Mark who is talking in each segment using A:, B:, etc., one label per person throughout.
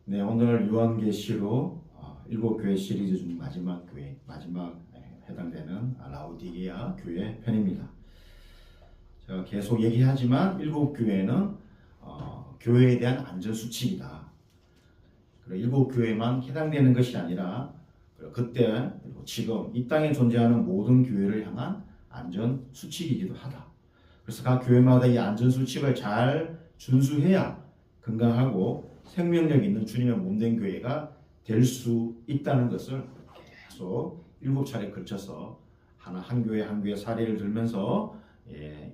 A: 네, 오늘 요한계시록 일곱 교회 시리즈 중 마지막 해당되는 라오디게아 교회 편입니다. 제가 계속 얘기하지만 일곱 교회는 교회에 대한 안전 수칙이다. 그리고 일곱 교회만 해당되는 것이 아니라 그때 그리고 지금 이 땅에 존재하는 모든 교회를 향한 안전 수칙이기도 하다. 그래서 각 교회마다 이 안전 수칙을 잘 준수해야 건강하고 생명력 있는 주님의 몸된 교회가 될 수 있다는 것을 계속 7차례 걸쳐서 한 교회 한 교회 사례를 들면서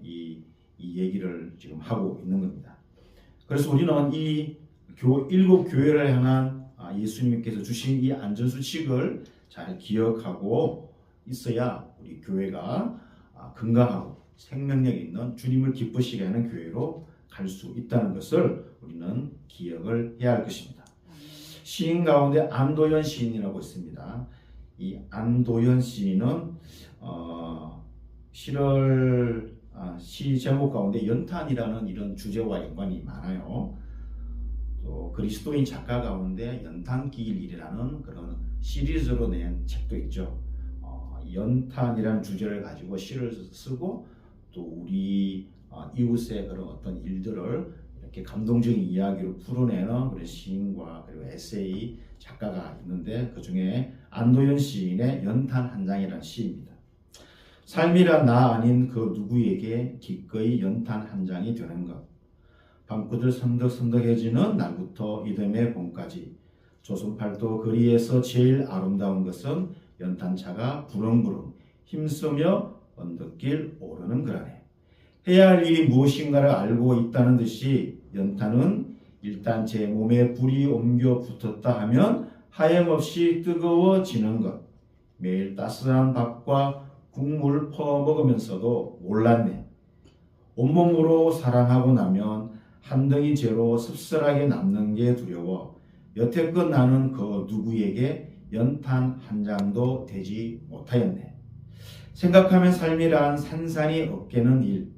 A: 이 얘기를 지금 하고 있는 겁니다. 그래서 우리는 이 일곱 교회를 향한 예수님께서 주신 이 안전수칙을 잘 기억하고 있어야 우리 교회가 건강하고 생명력 있는 주님을 기쁘시게 하는 교회로 갈 수 있다는 것을 우리는 기억을 해야 할 것입니다. 시인 가운데 안도현 시인이라고 있습니다. 이 안도현 시인은 시 제목 가운데 연탄이라는 이런 주제와 연관이 많아요. 또 그리스도인 작가 가운데 연탄기일이라는 그런 시리즈로 낸 책도 있죠. 연탄이라는 주제를 가지고 시를 쓰고 또 우리 이웃의 그런 어떤 일들을 이렇게 감동적인 이야기로 풀어내는 그런 시인과 그리고 에세이 작가가 있는데 그 중에 안도현 시인의 연탄 한 장이라는 시입니다. 삶이란 나 아닌 그 누구에게 기꺼이 연탄 한 장이 되는 것. 밤구들 선덕선덕해지는 날부터 이듬해 봄까지 조선팔도 거리에서 제일 아름다운 것은 연탄차가 부릉부릉 힘쓰며 언덕길 오르는 거라네. 해야 할 일이 무엇인가를 알고 있다는 듯이 연탄은 일단 제 몸에 불이 옮겨 붙었다 하면 하염없이 뜨거워지는 것. 매일 따스한 밥과 국물 퍼먹으면서도 몰랐네. 온몸으로 사랑하고 나면 한 덩이 재로 씁쓸하게 남는 게 두려워 여태껏 나는 그 누구에게 연탄 한 장도 되지 못하였네. 생각하면 삶이란 산산이 없게는 일.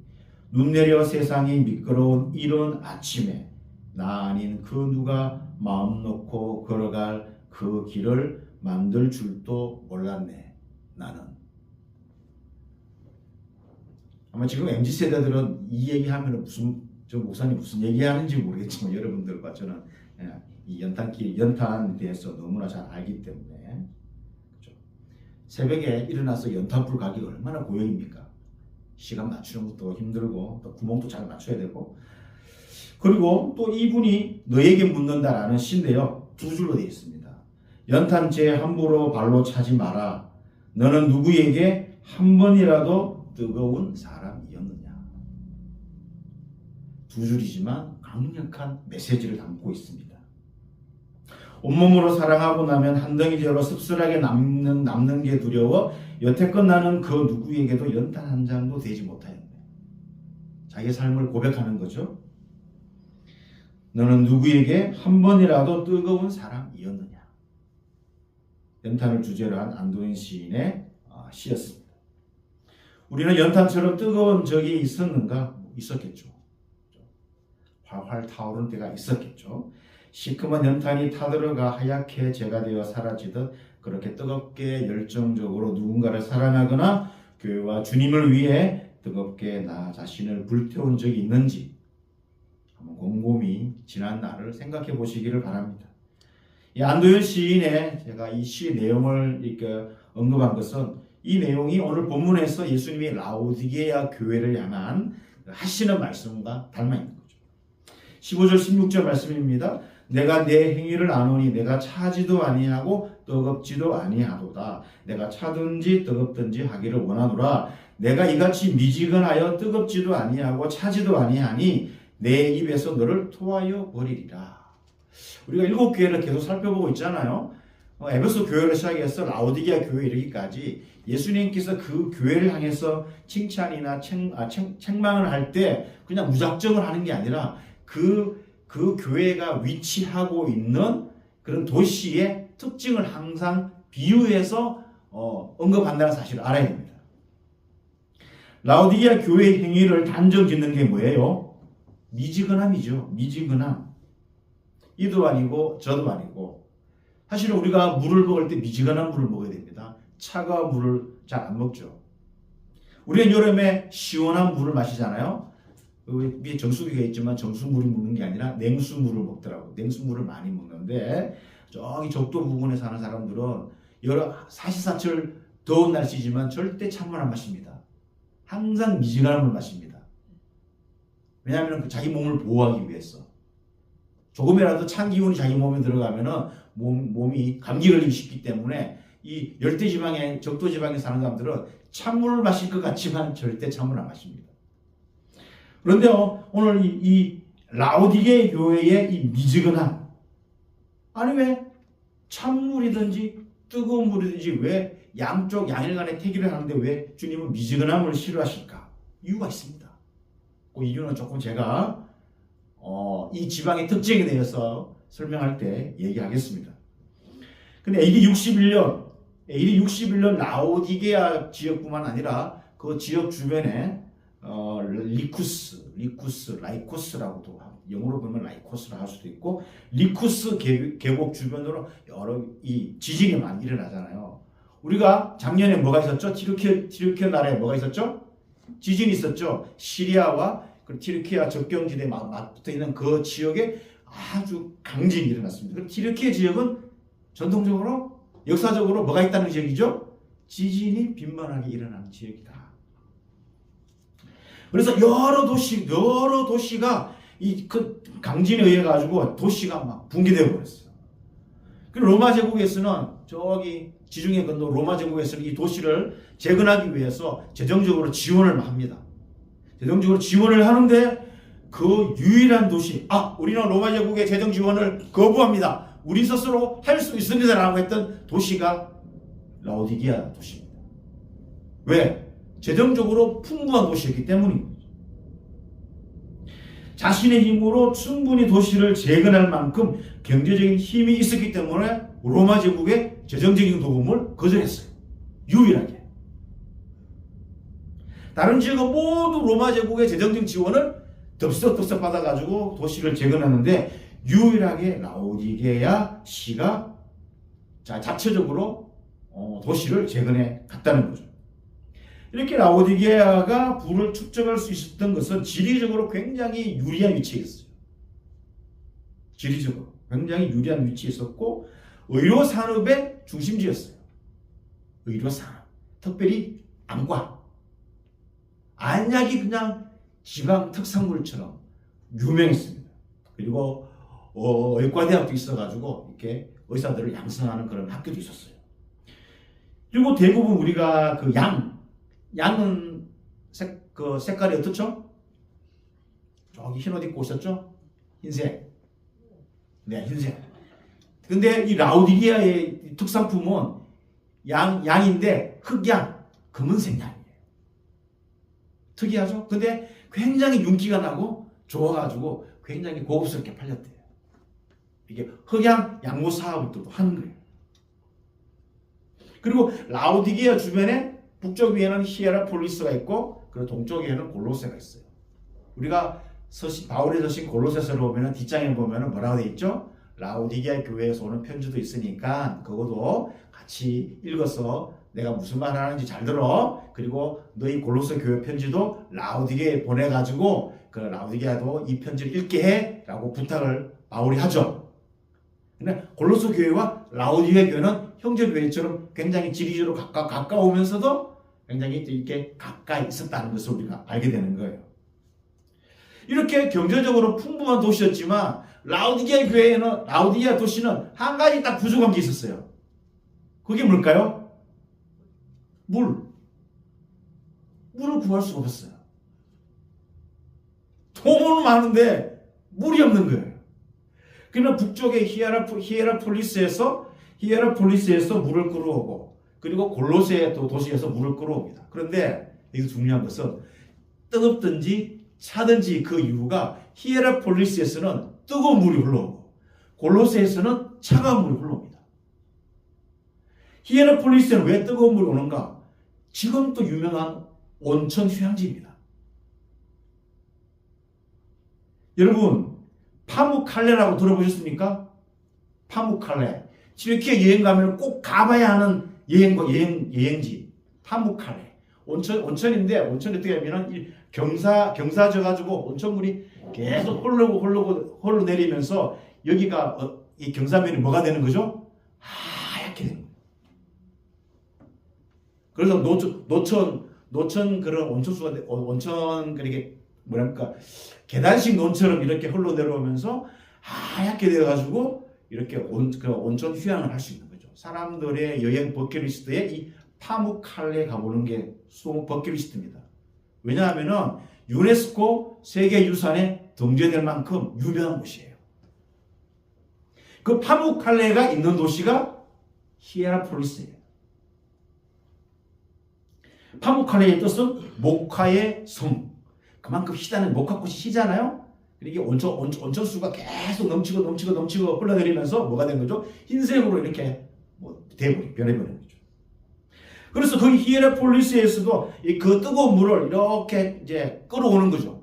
A: 눈 내려 세상이 미끄러운 이른 아침에 나 아닌 그 누가 마음 놓고 걸어갈 그 길을 만들 줄도 몰랐네. 나는. 아마 지금 MZ세대들은 이 얘기하면 저 목사님 무슨 얘기하는지 모르겠지만 여러분들과 저는 이 연탄에 대해서 너무나 잘 알기 때문에 그렇죠? 새벽에 일어나서 연탄불 가기가 얼마나 고역입니까? 시간 맞추는 것도 힘들고 또 구멍도 잘 맞춰야 되고 그리고 또 이분이 너에게 묻는다라는 시인데요. 두 줄로 되어 있습니다. 연탄재 함부로 발로 차지 마라. 너는 누구에게 한 번이라도 뜨거운 사람이었느냐. 두 줄이지만 강력한 메시지를 담고 있습니다. 온몸으로 사랑하고 나면 한 덩이 재로 씁쓸하게 남는 게 두려워 여태껏 나는 그 누구에게도 연탄 한 장도 되지 못하였네. 자기의 삶을 고백하는 거죠. 너는 누구에게 한 번이라도 뜨거운 사람이었느냐. 연탄을 주제로 한 안도현 시인의 시였습니다. 우리는 연탄처럼 뜨거운 적이 있었는가? 있었겠죠. 활활 타오르는 때가 있었겠죠. 시커먼 연탄이 타들어가 하얗게 재가 되어 사라지듯 그렇게 뜨겁게 열정적으로 누군가를 사랑하거나 교회와 주님을 위해 뜨겁게 나 자신을 불태운 적이 있는지 한번 곰곰이 지난 날을 생각해 보시기를 바랍니다. 이 안도현 시인의 제가 이 시의 내용을 이렇게 언급한 것은 이 내용이 오늘 본문에서 예수님이 라오디게아 교회를 향한 하시는 말씀과 닮아 있는 거죠. 15절 16절 말씀입니다. 내가 내 행위를 아노니 내가 차지도 아니하고 뜨겁지도 아니하도다. 내가 차든지 뜨겁든지 하기를 원하노라. 내가 이같이 미지근하여 뜨겁지도 아니하고 차지도 아니하니 내 입에서 너를 토하여 버리리라. 우리가 일곱 교회를 계속 살펴보고 있잖아요. 에베소 교회를 시작해서 라오디게아 교회 이르기까지 예수님께서 그 교회를 향해서 칭찬이나 책망을 할 때 그냥 무작정을 하는 게 아니라 그 교회가 위치하고 있는 그런 도시의 특징을 항상 비유해서 언급한다는 사실을 알아야 됩니다. 라오디게아 교회의 행위를 단정 짓는 게 뭐예요? 미지근함이죠. 미지근함. 이도 아니고 저도 아니고 사실은 우리가 물을 먹을 때 미지근한 물을 먹어야 됩니다. 차가운 물을 잘 안 먹죠. 우리는 여름에 시원한 물을 마시잖아요. 위에 정수기가 있지만 정수물을 먹는 게 아니라 냉수물을 먹더라고. 냉수물을 많이 먹는데 저기 적도 부근에 사는 사람들은 여러 사시사철 더운 날씨지만 절대 찬물 안 마십니다. 항상 미지근한 물 마십니다. 왜냐하면 자기 몸을 보호하기 위해서. 조금이라도 찬 기운이 자기 몸에 들어가면은 몸이 감기 걸리기 쉽기 때문에 이 열대지방에 적도지방에 사는 사람들은 찬물을 마실 것 같지만 절대 찬물 안 마십니다. 그런데 오늘 이 라오디게 교회의 이 미지근함, 아니 왜 찬물이든지 뜨거운 물이든지 왜 양쪽 양일간에 태기를 하는데 왜 주님은 미지근함을 싫어하실까? 이유가 있습니다. 그 이유는 조금 제가 이 지방의 특징에 대해서 설명할 때 얘기하겠습니다. 근데 AD 61년 라오디게아 지역뿐만 아니라 그 지역 주변에 라이코스라고도 영어로 보면 라이코스라 할 수도 있고 리쿠스 계곡 주변으로 여러 이 지진이 많이 일어나잖아요. 우리가 작년에 뭐가 있었죠? 티르키아 나라에 뭐가 있었죠? 지진이 있었죠. 시리아와 그 티르키아 접경지대에 맞붙어 있는 그 지역에 아주 강진이 일어났습니다. 그 티르키아 지역은 전통적으로 역사적으로 뭐가 있다는 지역이죠? 지진이 빈번하게 일어나는 지역이다. 그래서 여러 도시가 이 그 강진에 의해 가지고 도시가 막 붕괴되어 버렸어요. 그 로마 제국에서는 저기 지중해 건너 로마 제국에서는 이 도시를 재건하기 위해서 재정적으로 지원을 합니다. 재정적으로 지원을 하는데 그 유일한 도시, 우리는 로마 제국의 재정 지원을 거부합니다. 우리 스스로 할 수 있습니다라고 했던 도시가 라오디게아 도시입니다. 왜? 재정적으로 풍부한 도시였기 때문입니다. 자신의 힘으로 충분히 도시를 재건할 만큼 경제적인 힘이 있었기 때문에 로마 제국의 재정적인 도움을 거절했어요. 유일하게. 다른 지역은 모두 로마 제국의 재정적 지원을 덥석 받아가지고 도시를 재건하는데 유일하게 라오디게아 시가 자체적으로 도시를 재건해 갔다는 거죠. 이렇게 라오디게아가 부를 축적할 수 있었던 것은 지리적으로 굉장히 유리한 위치에 있어요. 지리적으로 굉장히 유리한 위치에 있었고 의료 산업의 중심지였어요. 의료 산업, 특별히 안과, 안약이 그냥 지방 특산물처럼 유명했습니다. 그리고 의과대학도 있어가지고 이렇게 의사들을 양성하는 그런 학교도 있었어요. 그리고 대부분 우리가 그 양은 색깔이 어떻죠? 저기 흰 옷 입고 오셨죠? 흰색. 네, 흰색. 근데 이 라오디게아의 특산품은 양인데 흑양, 검은색 양이에요. 특이하죠? 근데 굉장히 윤기가 나고 좋아가지고 굉장히 고급스럽게 팔렸대요. 이게 흑양 양모 사업을 또 하는 거예요. 그리고 라오디게아 주변에 북쪽 위에는 히에라폴리스가 있고 그리고 동쪽에는 골로새가 있어요. 우리가 바울의 서신 골로새서를 보면은 뒷장에 보면은 뭐라고 되어 있죠? 라오디게아 교회에서 오는 편지도 있으니까 그것도 같이 읽어서 내가 무슨 말 하는지 잘 들어. 그리고 너희 골로새 교회 편지도 라오디게아에 보내가지고 그 라오디게아도 이 편지를 읽게 해라고 부탁을 바울이 하죠. 근데 골로새 교회와 라오디게아 교회는 형제 교회처럼 굉장히 지리적으로 가까우면서도 굉장히 이렇게 가까이 있었다는 것을 우리가 알게 되는 거예요. 이렇게 경제적으로 풍부한 도시였지만 라오디게아 도시는 한 가지 딱 부족한 게 있었어요. 그게 뭘까요? 물을 구할 수가 없었어요. 돈은 많은데 물이 없는 거예요. 그러나 북쪽의 히에라폴리스에서 물을 끌어오고 그리고 골로새 도시에서 물을 끌어옵니다. 그런데 여기서 중요한 것은 뜨겁든지 차든지 그 이유가 히에라폴리스에서는 뜨거운 물이 흘러오고 골로새에서는 차가운 물이 흘러옵니다. 히에라폴리스에는 왜 뜨거운 물이 오는가? 지금 또 유명한 온천 휴양지입니다. 여러분, 파묵칼레라고 들어보셨습니까? 파묵칼레. 튀르키예 여행 가면 꼭 가봐야 하는 여행지. 파묵칼레. 온천인데, 온천이 어떻게 하면은 경사져 가지고 온천물이 계속 흘러 내리면서 여기가 이 경사면이 뭐가 되는 거죠? 하얗게 되는 거예요. 그래서 노천 그런 온천 그렇게 뭐랄까 계단식 논처럼 이렇게 흘러 내려오면서 하얗게 되어가지고 이렇게 온천 휴양을 할 수 있는 거죠. 사람들의 여행 버킷리스트에 이 파묵칼레 가보는 게 버킷리스트입니다. 왜냐하면은 유네스코 세계유산에 등재될 만큼 유명한 곳이에요. 그 파묵칼레가 있는 도시가 히에라폴리스예요. 파묵칼레의 뜻은 목화의 성. 그만큼 희다는 목화꽃이 희잖아요. 이게 온천수가 계속 넘치고 흘러내리면서 뭐가 된 거죠? 흰색으로 이렇게 변해버린 거죠. 그래서 그 히에라폴리스에서도 그 뜨거운 물을 이렇게 이제 끌어오는 거죠.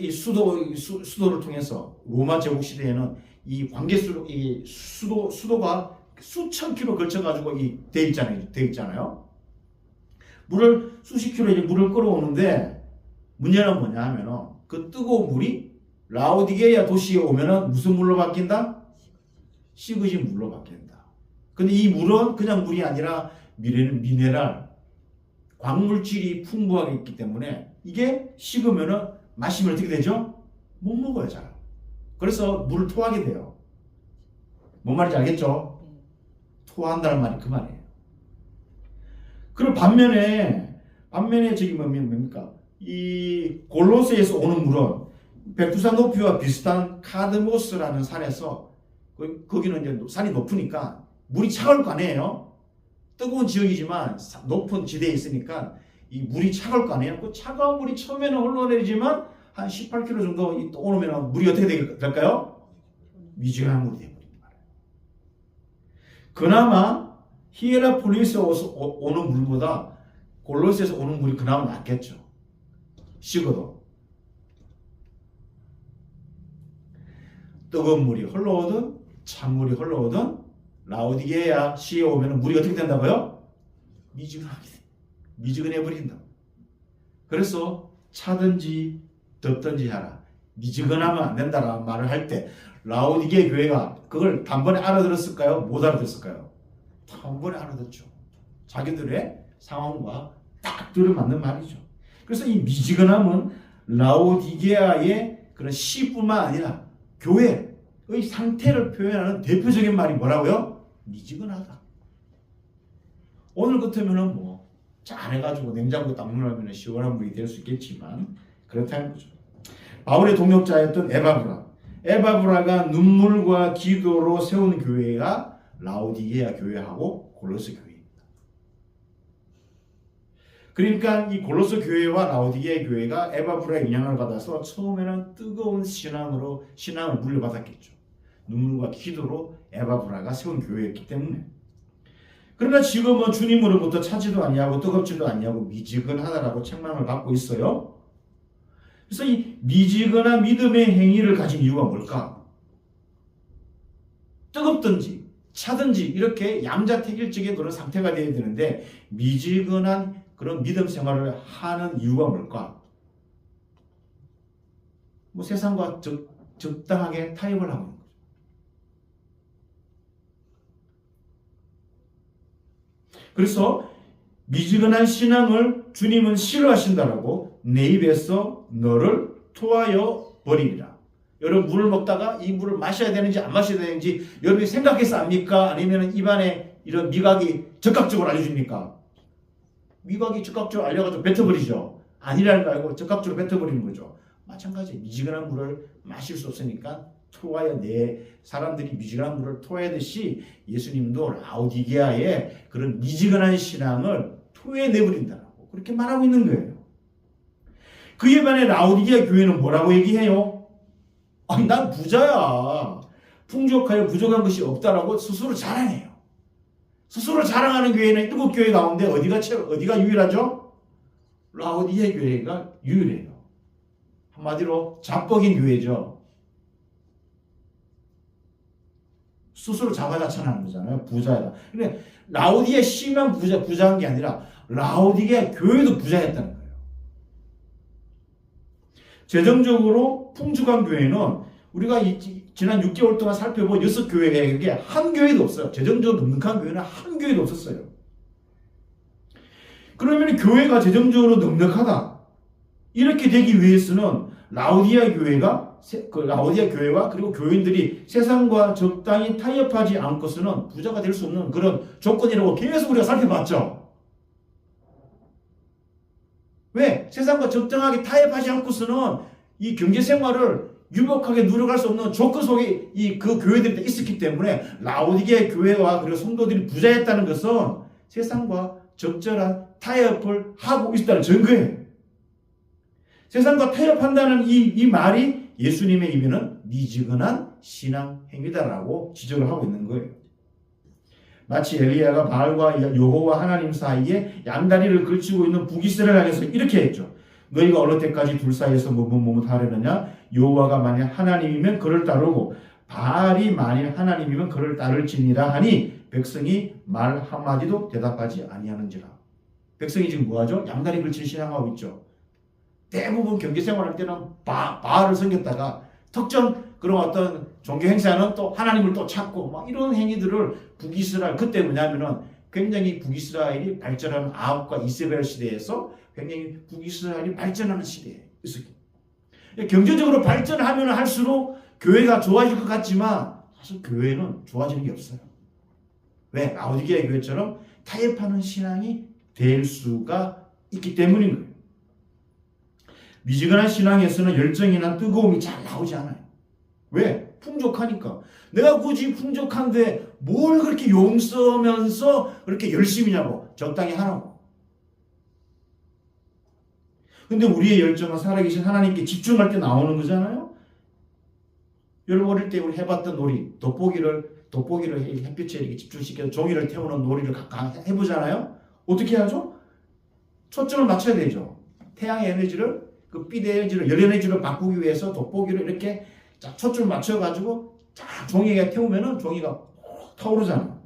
A: 이 수도를 통해서 로마 제국 시대에는 이 수도가 수천 킬로 걸쳐가지고 돼 있잖아요. 수십 킬로 물을 끌어오는데 문제는 뭐냐 하면은 그 뜨거운 물이 라오디게아 도시에 오면은 무슨 물로 바뀐다? 시그진 물로 바뀐다. 근데 이 물은 그냥 물이 아니라 미네랄, 광물질이 풍부하게 있기 때문에 이게 식으면은 마시면 어떻게 되죠? 못 먹어요, 잘. 그래서 물을 토하게 돼요. 뭔 말인지 알겠죠? 토한다는 말이 그 말이에요. 그리고 반면에 저기 뭡니까? 이 골로새에서 오는 물은 백두산 높이와 비슷한 카드모스라는 산에서 거기는 이제 산이 높으니까 물이 차가울 거 아니에요. 뜨거운 지역이지만 높은 지대에 있으니까 이 물이 차가울 거 아니에요. 그 차가운 물이 처음에는 흘러내리지만 한 18km 정도 또 오르면 물이 어떻게 될까요? 미지근한 물이 되버립니다. 그나마 히에라폴리스에서 오는 물보다 골로새에서 오는 물이 그나마 낫겠죠. 식어도. 뜨거운 물이 흘러오든 찬물이 흘러오든 라오디게아 시에 오면 물이 어떻게 된다고요? 미지근해 버린다. 그래서 차든지 덥든지 하라. 미지근하면 안 된다라는 말을 할 때 라오디게아 교회가 그걸 단번에 알아들었을까요? 못 알아들었을까요? 단번에 알아듣죠. 자기들의 상황과 딱 들어맞는 말이죠. 그래서 이 미지근함은 라오디게아의 그런 시뿐만 아니라 교회의 상태를 표현하는 대표적인 말이 뭐라고요? 미지근하다. 오늘 같으면은 뭐 잘해가지고 냉장고 딱 넣으면 시원한 물이 될 수 있겠지만 그렇다는 거죠. 바울의 동역자였던 에바브라가 눈물과 기도로 세운 교회가 라오디게아 교회하고 골로새 교회입니다. 그러니까 이 골로새 교회와 라오디게아 교회가 에바브라의 영향을 받아서 처음에는 뜨거운 신앙을 물려받았겠죠. 눈물과 기도로 에바브라가 세운 교회였기 때문에. 그러나 지금은 주님으로부터 차지도 아니하고 뜨겁지도 아니하고 미지근하다라고 책망을 받고 있어요. 그래서 이 미지근한 믿음의 행위를 가진 이유가 뭘까? 뜨겁든지 차든지 이렇게 양자택일적인 그런 상태가 되어야 되는데 미지근한 그런 믿음 생활을 하는 이유가 뭘까? 뭐 세상과 적당하게 타협을 하고 있는 거죠. 그래서 미지근한 신앙을 주님은 싫어하신다라고 내 입에서 너를 토하여 버리리라. 여러분 물을 먹다가 이 물을 마셔야 되는지 안 마셔야 되는지 여러분이 생각해서 압니까? 아니면 입안에 이런 미각이 적극적으로 알려줍니까? 미각이 적극적으로 알려가지고 뱉어버리죠. 아니라는 거 알고 적극적으로 뱉어버리는 거죠. 마찬가지 미지근한 물을 마실 수 없으니까 토하여 사람들이 미지근한 물을 토하듯이 예수님도 라오디게아의 그런 미지근한 신앙을 토해내버린다고 그렇게 말하고 있는 거예요. 그에 반해 라오디게아 교회는 뭐라고 얘기해요? 아니 난 부자야. 풍족하여 부족한 것이 없다라고 스스로 자랑해요. 스스로 자랑하는 교회는 7교회 가운데 어디가 유일하죠? 라오디게아 교회가 유일해요. 한마디로 잡복인 교회죠. 스스로 자화자찬하는 거잖아요. 부자다. 근데 라오디게 씨만 부자한 게 아니라 라오디게 교회도 부자였다는 거예요. 재정적으로 풍족한 교회는 우리가 지난 6개월 동안 살펴본 6교회에 한 교회도 없어요. 재정적으로 넉넉한 교회는 한 교회도 없었어요. 그러면 교회가 재정적으로 넉넉하다. 이렇게 되기 위해서는 라오디아 교회와 그리고 교인들이 세상과 적당히 타협하지 않고서는 부자가 될 수 없는 그런 조건이라고 계속 우리가 살펴봤죠. 왜? 세상과 적당하게 타협하지 않고서는 이 경제 생활을 유복하게 누려갈 수 없는 조건 속에 그 교회들이 있었기 때문에 라오디게 교회와 그리고 성도들이 부자였다는 것은 세상과 적절한 타협을 하고 있다는 증거예요. 세상과 타협한다는 이 말이 예수님의 입에는 미지근한 신앙 행위다라고 지적을 하고 있는 거예요. 마치 엘리야가 바알과 여호와 하나님 사이에 양다리를 걸치고 있는 북이스라엘 향해서 이렇게 했죠. 너희가 어느 때까지 둘 사이에서 머뭇머뭇하려느냐? 여호와가 만일 하나님이면 그를 따르고 바알이 만일 하나님이면 그를 따를지니라 하니 백성이 말 한마디도 대답하지 아니하는지라. 백성이 지금 뭐하죠? 양다리 걸친 신앙하고 있죠. 대부분 경제생활할 때는 바알을 섬겼다가 특정 그런 어떤 종교 행사는 또 하나님을 또 찾고 막 이런 행위들을 북이스라엘, 그때 뭐냐면은 굉장히 북이스라엘이 발전하는 아합과 이세벨 시대에서 굉장히 북이스라엘이 발전하는 시대에 있었기. 경제적으로 발전하면 할수록 교회가 좋아질 것 같지만 사실 교회는 좋아지는 게 없어요. 왜? 라오디게아 교회처럼 타협하는 신앙이 될 수가 있기 때문인 거예요. 미지근한 신앙에서는 열정이나 뜨거움이 잘 나오지 않아요. 왜? 풍족하니까. 내가 굳이 풍족한데 뭘 그렇게 용서면서 그렇게 열심히냐고, 적당히 하라고. 근데 우리의 열정은 살아계신 하나님께 집중할 때 나오는 거잖아요. 여러분 어릴 때 우리 해봤던 놀이, 돋보기를 햇빛에 이렇게 집중시켜서 종이를 태우는 놀이를 가끔 해보잖아요. 어떻게 하죠? 초점을 맞춰야 되죠. 태양의 에너지를, 그 빛 에너지를, 열 에너지로 바꾸기 위해서 돋보기를 이렇게 초점을 맞춰가지고 쫙 종이에 태우면은 종이가 타오르잖아요.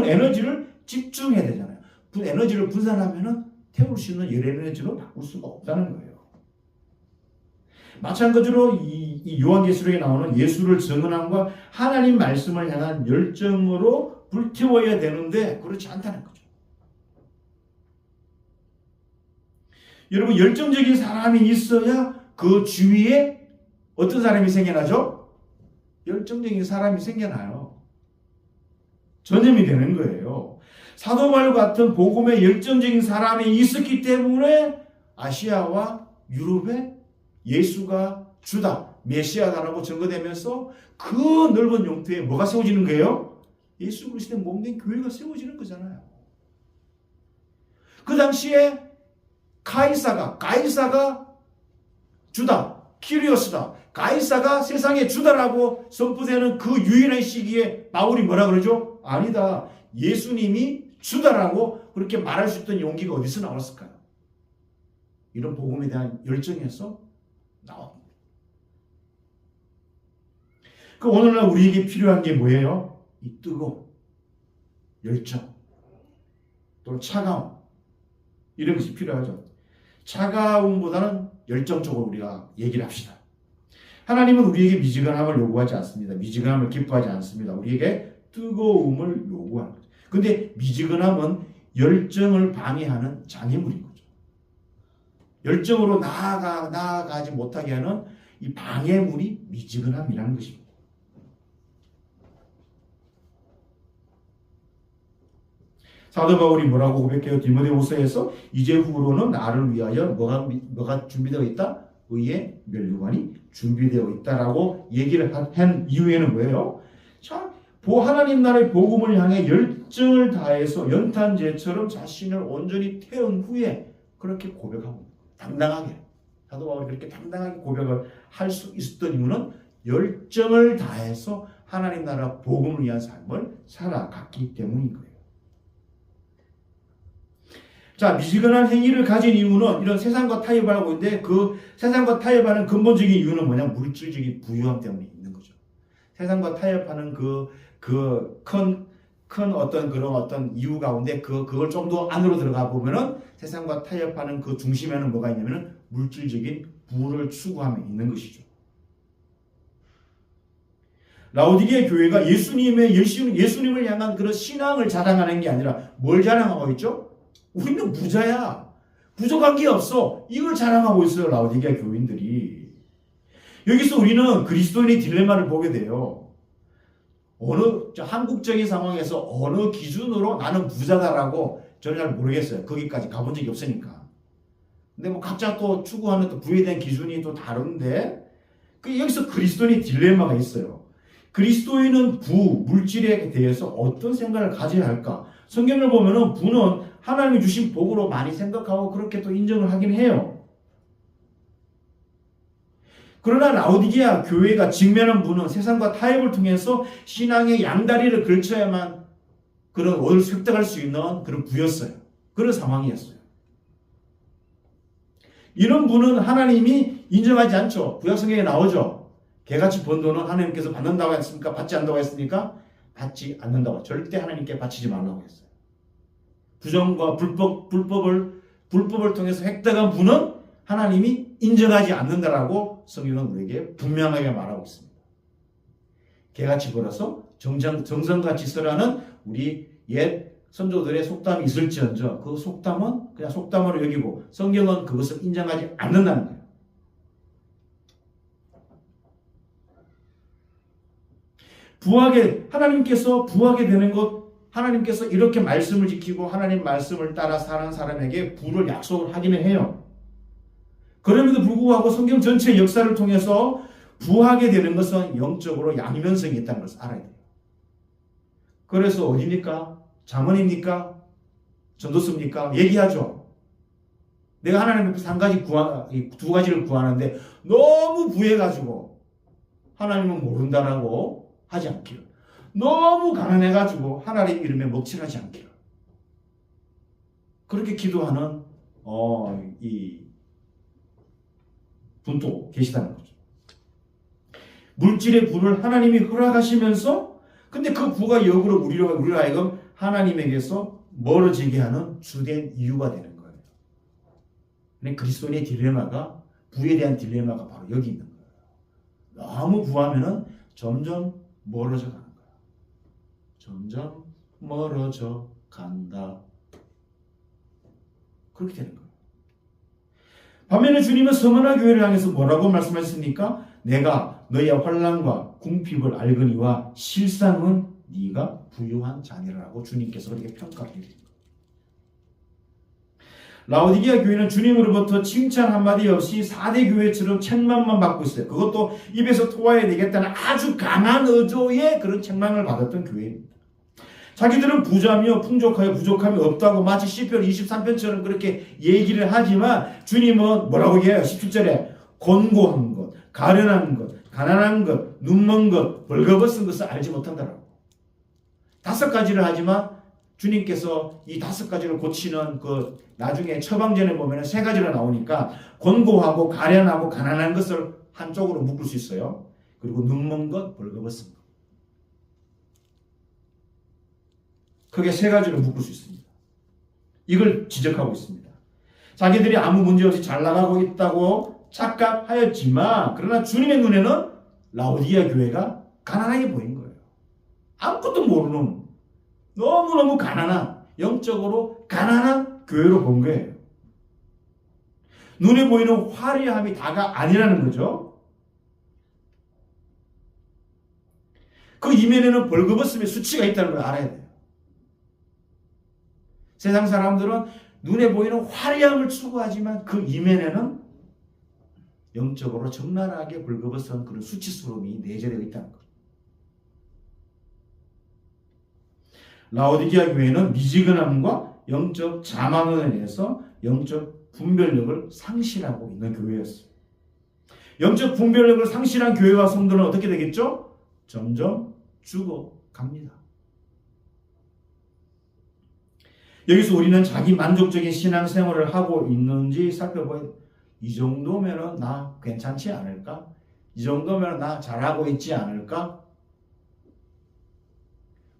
A: 에너지를 집중해야 되잖아요. 에너지를 분산하면은 태울 수 있는 열 에너지로 바꿀 수가 없다는 거예요. 마찬가지로 이 요한계시록에 나오는 예수를 증언함과 하나님 말씀을 향한 열정으로 불태워야 되는데 그렇지 않다는 거죠. 여러분 열정적인 사람이 있어야 그 주위에 어떤 사람이 생겨나죠? 열정적인 사람이 생겨나요. 전염이 되는 거예요. 사도 바울 같은 복음에 열정적인 사람이 있었기 때문에 아시아와 유럽에 예수가 주다, 메시아다라고 증거되면서 그 넓은 영토에 뭐가 세워지는 거예요? 예수 그리스도의 몸된 교회가 세워지는 거잖아요. 그 당시에 가이사가 주다, 키리오스다, 가이사가 세상의 주다라고 선포되는 그 유일한 시기에 바울이 뭐라 그러죠? 아니다. 예수님이 주다라고 그렇게 말할 수 있던 용기가 어디서 나왔을까요? 이런 복음에 대한 열정에서 나옵니다. 그 오늘날 우리에게 필요한 게 뭐예요? 이 뜨거움, 열정, 또는 차가움, 이런 것이 필요하죠. 차가움보다는 열정적으로 우리가 얘기를 합시다. 하나님은 우리에게 미지근함을 요구하지 않습니다. 미지근함을 기뻐하지 않습니다. 우리에게 뜨거움을 요구하는 거죠. 근데 미지근함은 열정을 방해하는 장애물인 거죠. 열정으로 나아가지 못하게 하는 이 방해물이 미지근함이라는 것입니다. 사도 바울이 뭐라고 고백해요? 디모데후서에서 이제후로는 나를 위하여 뭐가 준비되어 있다? 의의 면류관이 준비되어 있다라고 얘기를 한 이유에는 뭐예요? 자, 하나님 나라의 복음을 향해 열정을 다해서 연탄재처럼 자신을 온전히 태운 후에 그렇게 고백하고 당당하게, 사도 바울이 그렇게 당당하게 고백을 할 수 있었던 이유는 열정을 다해서 하나님 나라 복음을 위한 삶을 살아갔기 때문인 거예요. 자, 미지근한 행위를 가진 이유는 이런 세상과 타협하고 있는데 그 세상과 타협하는 근본적인 이유는 뭐냐? 물질적인 부유함 때문에 있는 거죠. 세상과 타협하는 큰 어떤 그런 어떤 이유 가운데 그걸 좀 더 안으로 들어가 보면은 세상과 타협하는 그 중심에는 뭐가 있냐면은 물질적인 부를 추구함에 있는 것이죠. 라오디게아 교회가 예수님을 향한 그런 신앙을 자랑하는 게 아니라 뭘 자랑하고 있죠? 우리는 부자야. 부족한 게 없어. 이걸 자랑하고 있어요. 라오디게아 교인들이. 여기서 우리는 그리스도인의 딜레마를 보게 돼요. 한국적인 상황에서 어느 기준으로 나는 부자다라고 저는 잘 모르겠어요. 거기까지 가본 적이 없으니까. 근데 뭐 각자 또 추구하는 또 부에 대한 기준이 또 다른데 여기서 그리스도인의 딜레마가 있어요. 그리스도인은 물질에 대해서 어떤 생각을 가져야 할까? 성경을 보면은 부는 하나님이 주신 복으로 많이 생각하고 그렇게 또 인정을 하긴 해요. 그러나 라오디게아 교회가 직면한 부는 세상과 타협을 통해서 신앙의 양다리를 걸쳐야만 그런 얻을 획득할 수 있는 그런 부였어요. 그런 상황이었어요. 이런 부는 하나님이 인정하지 않죠. 구약성경에 나오죠. 개같이 번 돈은 하나님께서 받는다고 했습니까? 받지 않는다고 했습니까? 받지 않는다고. 절대 하나님께 바치지 말라고 했어요. 부정과 불법을 통해서 획득한 부는 하나님이 인정하지 않는다라고 성경은 우리에게 분명하게 말하고 있습니다. 개같이 벌어서 정성같이 쓰라는 우리 옛 선조들의 속담이 있을지언정 그 속담은 그냥 속담으로 여기고 성경은 그것을 인정하지 않는다는 거예요. 하나님께서 부하게 되는 것, 하나님께서 이렇게 말씀을 지키고 하나님 말씀을 따라 사는 사람에게 부를 약속을 하기는 해요. 그럼에도 불구하고 성경 전체의 역사를 통해서 부하게 되는 것은 영적으로 양면성이 있다는 것을 알아야 돼요. 그래서 어디입니까? 잠언입니까? 전도서입니까? 얘기하죠. 내가 하나님 앞에서 두 가지를 구하는데 너무 부해가지고 하나님은 모른다라고 하지 않기를. 너무 가난해가지고 하나님 이름에 먹칠하지 않기를. 그렇게 기도하는 이 분도 계시다는 거죠. 물질의 부를 하나님이 허락하시면서 근데 그 부가 역으로 우리로 하여금 하나님에게서 멀어지게 하는 주된 이유가 되는 거예요. 그러니까 그리스도인의 딜레마가 부에 대한 딜레마가 바로 여기 있는 거예요. 너무 부하면은 점점 멀어져 가는 거예요. 점점 멀어져 간다. 그렇게 되는 거예요. 반면에 주님은 서머나 교회를 향해서 뭐라고 말씀하셨습니까? 내가 너의 환난과 궁핍을 알거니와 실상은 네가 부유한 자니라고 주님께서 그렇게 평가를 해드립니다. 라오디게아 교회는 주님으로부터 칭찬 한마디 없이 4대 교회처럼 책망만 받고 있어요. 그것도 입에서 토해야 되겠다는 아주 강한 의조의 그런 책망을 받았던 교회입니다. 자기들은 부자며 풍족하여 부족함이 없다고 마치 시편 23편처럼 그렇게 얘기를 하지만 주님은 뭐라고 얘기해요? 17절에 곤고한 것, 가련한 것, 가난한 것, 눈먼 것, 벌거벗은 것을 알지 못한다라고. 5가지를 하지만 주님께서 이 5가지를 고치는 그 나중에 처방전에 보면 3가지가 나오니까 곤고하고 가련하고 가난한 것을 한쪽으로 묶을 수 있어요. 그리고 눈먼 것, 벌거벗은 것. 크게 3가지로 묶을 수 있습니다. 이걸 지적하고 있습니다. 자기들이 아무 문제 없이 잘 나가고 있다고 착각하였지만 그러나 주님의 눈에는 라오디게아 교회가 가난하게 보인 거예요. 아무것도 모르는 너무너무 가난한 영적으로 가난한 교회로 본 거예요. 눈에 보이는 화려함이 다가 아니라는 거죠. 그 이면에는 벌거벗음의 수치가 있다는 걸 알아야 돼요. 세상 사람들은 눈에 보이는 화려함을 추구하지만 그 이면에는 영적으로 적나라하게 벌거벗은 그런 수치스러움이 내재되어 있다는 거죠. 라오디게아 교회는 미지근함과 영적 자만에 대해서 영적 분별력을 상실하고 있는 교회였어요. 영적 분별력을 상실한 교회와 성도는 어떻게 되겠죠? 점점 죽어갑니다. 여기서 우리는 자기 만족적인 신앙생활을 하고 있는지 살펴봐요. 이 정도면 나 괜찮지 않을까? 이 정도면 나 잘하고 있지 않을까?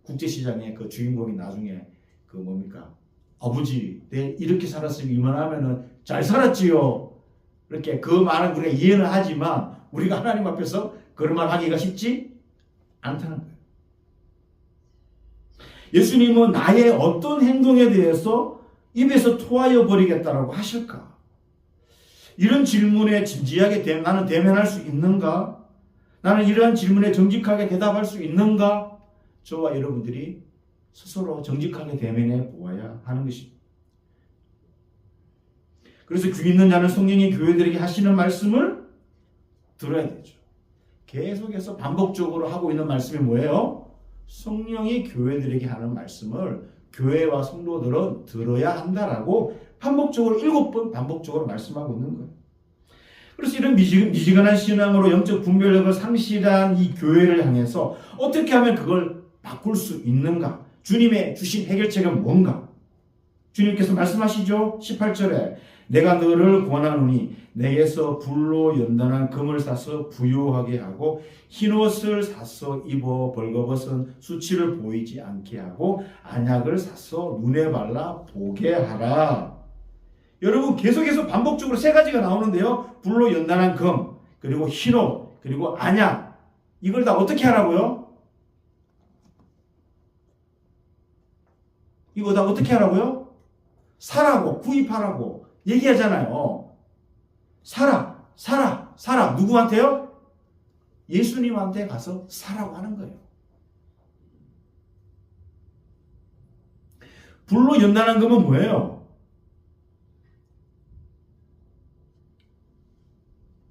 A: 국제시장의 그 주인공이 나중에 그 뭡니까? 아버지, 내 이렇게 살았으면 이만하면은 잘 살았지요. 이렇게 그 말은 우리가 이해는 하지만 우리가 하나님 앞에서 그런 말 하기가 쉽지 않다는 거예요. 예수님은 나의 어떤 행동에 대해서 입에서 토하여 버리겠다라고 하실까? 이런 질문에 진지하게 나는 대면할 수 있는가? 나는 이러한 질문에 정직하게 대답할 수 있는가? 저와 여러분들이 스스로 정직하게 대면해 보아야 하는 것입니다. 그래서 귀 있는 자는 성령이 교회들에게 하시는 말씀을 들어야 되죠. 계속해서 반복적으로 하고 있는 말씀이 뭐예요? 성령이 교회들에게 하는 말씀을 교회와 성도들은 들어야 한다라고 반복적으로 7번 반복적으로 말씀하고 있는 거예요. 그래서 이런 미지근한 신앙으로 영적 분별력을 상실한 이 교회를 향해서 어떻게 하면 그걸 바꿀 수 있는가? 주님의 주신 해결책은 뭔가? 주님께서 말씀하시죠. 18절에 내가 너를 권하노니 내게서 불로 연단한 금을 사서 부요하게 하고 흰옷을 사서 입어 벌거벗은 수치를 보이지 않게 하고 안약을 사서 눈에 발라 보게 하라. 여러분 계속해서 반복적으로 3가지가 나오는데요. 불로 연단한 금, 그리고 흰옷, 그리고 안약. 이걸 다 어떻게 하라고요? 이거 다 어떻게 하라고요? 사라고, 구입하라고 얘기하잖아요. 사라. 누구한테요? 예수님한테 가서 사라고 하는 거예요. 불로 연단한 금은 뭐예요?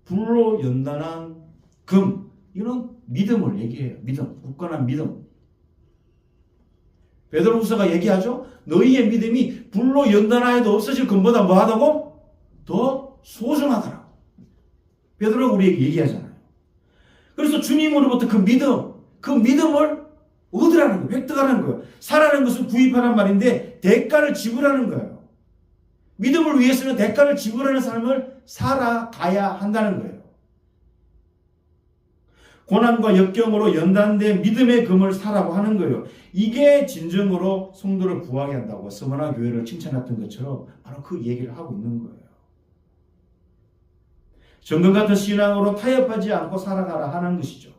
A: 불로 연단한 금. 이건 믿음을 얘기해요. 믿음. 굳건한 믿음. 베드로후서가 얘기하죠. 너희의 믿음이 불로 연단하여도 없어질 금보다 뭐하다고? 더 소중하더라. 베드로가 우리에게 얘기하잖아요. 그래서 주님으로부터 그 믿음을 얻으라는 거예요. 획득하는 거예요. 사라는 것은 구입하란 말인데 대가를 지불하는 거예요. 믿음을 위해서는 대가를 지불하는 삶을 살아가야 한다는 거예요. 고난과 역경으로 연단된 믿음의 금을 사라고 하는 거예요. 이게 진정으로 성도를 구하게 한다고 스무나 교회를 칭찬했던 것처럼 바로 그 얘기를 하고 있는 거예요. 정금 같은 신앙으로 타협하지 않고 살아가라 하는 것이죠.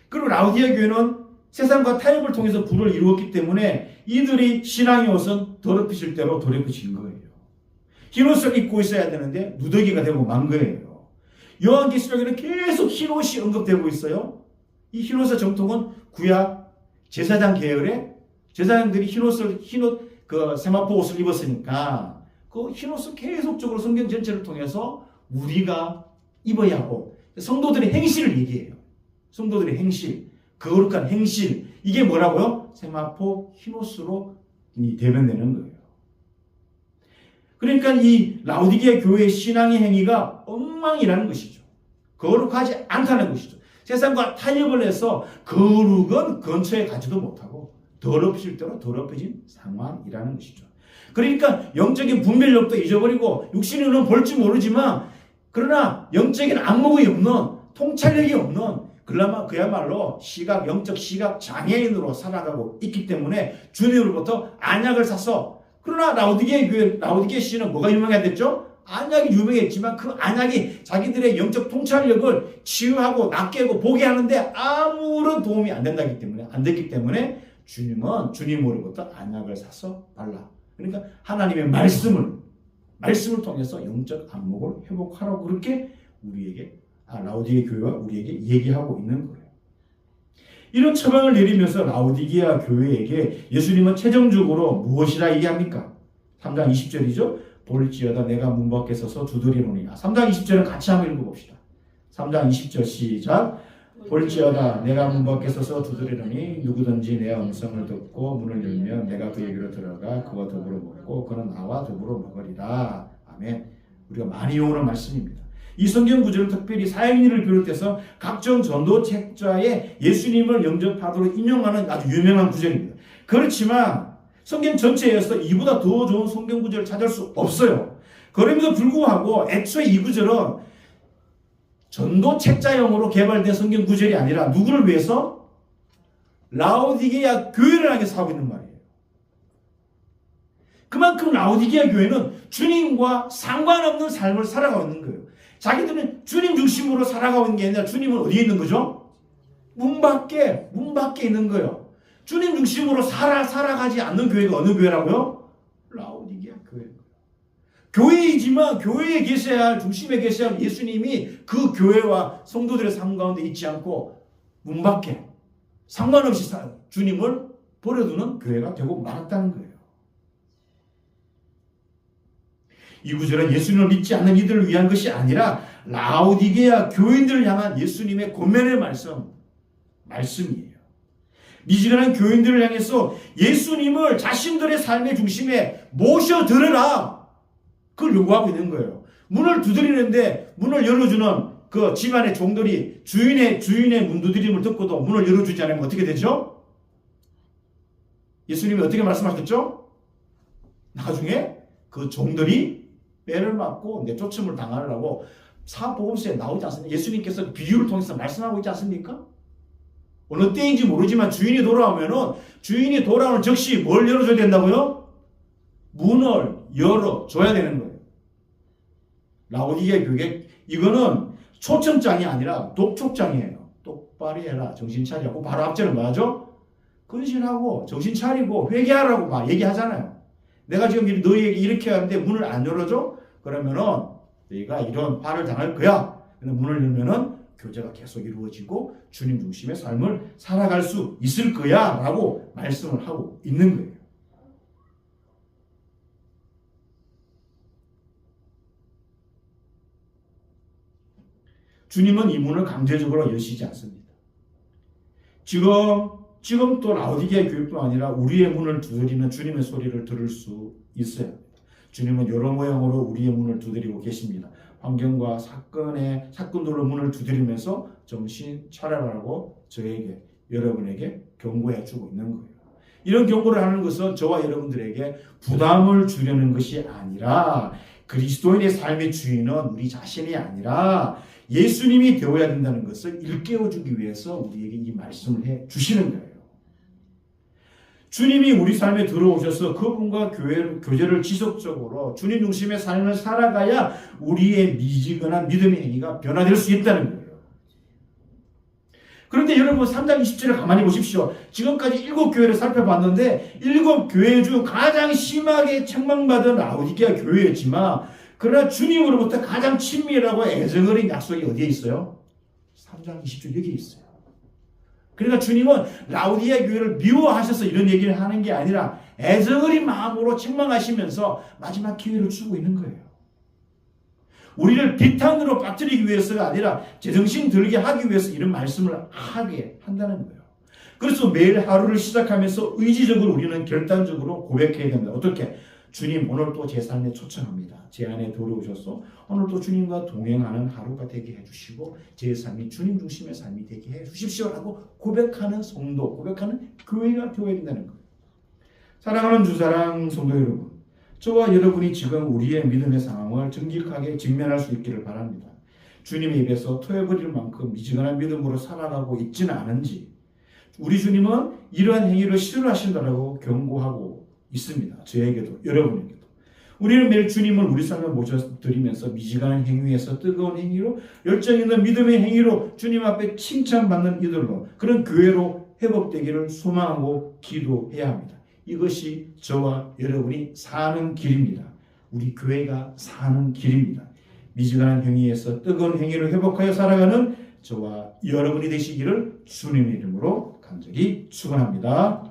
A: 그리고 라우디아 교회는 세상과 타협을 통해서 부를 이루었기 때문에 이들이 신앙의 옷은 더럽히실 대로 더럽혀진 거예요. 흰옷을 입고 있어야 되는데 누더기가 되고 만 거예요. 요한계시록에는 계속 흰옷이 언급되고 있어요. 이 흰옷의 정통은 구약 제사장 계열의 제사장들이 흰옷 그 세마포 옷을 입었으니까 그 흰옷을 계속적으로 성경 전체를 통해서 우리가 입어야 하고 성도들의 행실을 얘기해요. 성도들의 행실, 거룩한 행실, 이게 뭐라고요? 세마포 흰옷으로 대변되는 거예요. 그러니까 이 라우디게아 교회의 신앙의 행위가 엉망이라는 것이죠. 거룩하지 않다는 것이죠. 세상과 타협을 해서 거룩은 근처에 가지도 못하고 더럽힐 대로 더럽혀진 상황이라는 것이죠. 그러니까 영적인 분별력도 잊어버리고 육신의 눈은 볼지 모르지만 그러나 영적인 안목이 없는 통찰력이 없는 그야말로 영적 시각 장애인으로 살아가고 있기 때문에 주님으로부터 안약을 사서 그러나 라우디게아 씨는 뭐가 유명해야 됐죠? 안약이 유명했지만 그 안약이 자기들의 영적 통찰력을 치유하고 낫게 하고 보게 하는데 아무런 도움이 안 됐기 때문에 주님은 주님으로부터 안약을 사서 발라. 그러니까 하나님의 말씀을 통해서 영적 안목을 회복하라고 그렇게 우리에게 라우디게아 교회와 우리에게 얘기하고 있는 거예요. 이런 처방을 내리면서 라우디게아 교회에게 예수님은 최종적으로 무엇이라 얘기합니까? 3장 20절이죠. 볼지어다 내가 문 밖에 서서 두드리노니. 3장 20절은 같이 한번 읽어봅시다. 3장 20절 시작. 볼지어다 내가 문 밖에 서서 두드리노니 누구든지 내 음성을 듣고 문을 열면 내가 그에게로 들어가 그와 더불어 먹고 그는 나와 더불어 먹으리라. 아멘. 우리가 많이 용어하는 말씀입니다. 이 성경 구절은 특별히 사역인을 비롯해서 각종 전도 책자에 예수님을 영접하도록 인용하는 아주 유명한 구절입니다. 그렇지만 성경 전체에서 이보다 더 좋은 성경 구절을 찾을 수 없어요. 그럼에도 불구하고 애초에 이 구절은 전도 책자용으로 개발된 성경 구절이 아니라 누구를 위해서? 라오디게아 교회를 향해서 하고 있는 말이에요. 그만큼 라오디게아 교회는 주님과 상관없는 삶을 살아가고 있는 거예요. 자기들은 주님 중심으로 살아가고 있는 게 아니라 주님은 어디에 있는 거죠? 문 밖에 있는 거예요. 주님 중심으로 살아가지 않는 교회가 어느 교회라고요? 라오디게아 교회예요. 교회이지만 교회에 계셔야 할, 중심에 계셔야 할 예수님이 그 교회와 성도들의 삶 가운데 있지 않고 문 밖에 상관없이 주님을 버려두는 교회가 되고 말았다는 거예요. 이 구절은 예수님을 믿지 않는 이들을 위한 것이 아니라 라오디게아 교인들을 향한 예수님의 권면의 말씀이에요. 미지근한 교인들을 향해서 예수님을 자신들의 삶의 중심에 모셔들으라, 그걸 요구하고 있는 거예요. 문을 두드리는데 문을 열어주는 그 집안의 종들이 주인의 문 두드림을 듣고도 문을 열어주지 않으면 어떻게 되죠? 예수님이 어떻게 말씀하셨죠? 나중에 그 종들이 빼를 맞고 내쫓음을 당하려고 사복음서에 나오지 않습니까? 예수님께서 비유를 통해서 말씀하고 있지 않습니까? 어느 때인지 모르지만 주인이 돌아오는 즉시 뭘 열어줘야 된다고요? 문을 열어줘야 되는 거예요. 라오디게아 교회, 이거는 초청장이 아니라 독촉장이에요. 똑바로 해라, 정신 차리라고. 바로 앞절은 뭐하죠? 근신하고 정신 차리고 회개하라고 막 얘기하잖아요. 내가 지금 너희에게 이렇게 하는데 문을 안 열어줘? 그러면은 너희가 이런 화를 당할 거야. 문을 열면은 교제가 계속 이루어지고 주님 중심의 삶을 살아갈 수 있을 거야 라고 말씀을 하고 있는 거예요. 주님은 이 문을 강제적으로 여시지 않습니다. 지금 또 라오디게아 교회뿐 아니라 우리의 문을 두드리는 주님의 소리를 들을 수 있어요. 주님은 여러 모양으로 우리의 문을 두드리고 계십니다. 환경과 사건들로 문을 두드리면서 정신 차려라고 저에게, 여러분에게 경고해 주고 있는 거예요. 이런 경고를 하는 것은 저와 여러분들에게 부담을 주려는 것이 아니라 그리스도인의 삶의 주인은 우리 자신이 아니라 예수님이 되어야 된다는 것을 일깨워주기 위해서 우리에게 이 말씀을 해 주시는 거예요. 주님이 우리 삶에 들어오셔서 그분과 교제를 지속적으로 주님 중심의 삶을 살아가야 우리의 미지근한 믿음의 행위가 변화될 수 있다는 거예요. 그런데 여러분 3장 20절을 가만히 보십시오. 지금까지 7교회를 살펴봤는데 7교회 중 가장 심하게 책망받은 라오디게아 교회였지만 그러나 주님으로부터 가장 친밀하고 애정어린 약속이 어디에 있어요? 3장 20절 여기에 있어요. 그러니까 주님은 라오디게아 교회를 미워하셔서 이런 얘기를 하는 게 아니라 애정어린 마음으로 책망하시면서 마지막 기회를 주고 있는 거예요. 우리를 비탄으로 빠뜨리기 위해서가 아니라 제정신 들게 하기 위해서 이런 말씀을 하게 한다는 거예요. 그래서 매일 하루를 시작하면서 의지적으로 우리는 결단적으로 고백해야 됩니다. 어떻게? 주님, 오늘 또 제 삶에 초청합니다. 제 안에 들어오셔서 오늘 또 주님과 동행하는 하루가 되게 해주시고 제 삶이 주님 중심의 삶이 되게 해주십시오라고 고백하는 성도, 고백하는 교회가 되어야 된다는 거예요. 사랑하는 주사랑 성도 여러분, 저와 여러분이 지금 우리의 믿음의 상황을 정직하게 직면할 수 있기를 바랍니다. 주님의 입에서 토해버릴 만큼 미지근한 믿음으로 살아가고 있지는 않은지 우리 주님은 이러한 행위를 싫어하신다라고 경고하고 있습니다. 저에게도 여러분에게도. 우리는 매일 주님을 우리 삶에 모셔드리면서 미지근한 행위에서 뜨거운 행위로 열정 있는 믿음의 행위로 주님 앞에 칭찬받는 이들로 그런 교회로 회복되기를 소망하고 기도해야 합니다. 이것이 저와 여러분이 사는 길입니다. 우리 교회가 사는 길입니다. 미지근한 행위에서 뜨거운 행위로 회복하여 살아가는 저와 여러분이 되시기를 주님의 이름으로 간절히 축원합니다.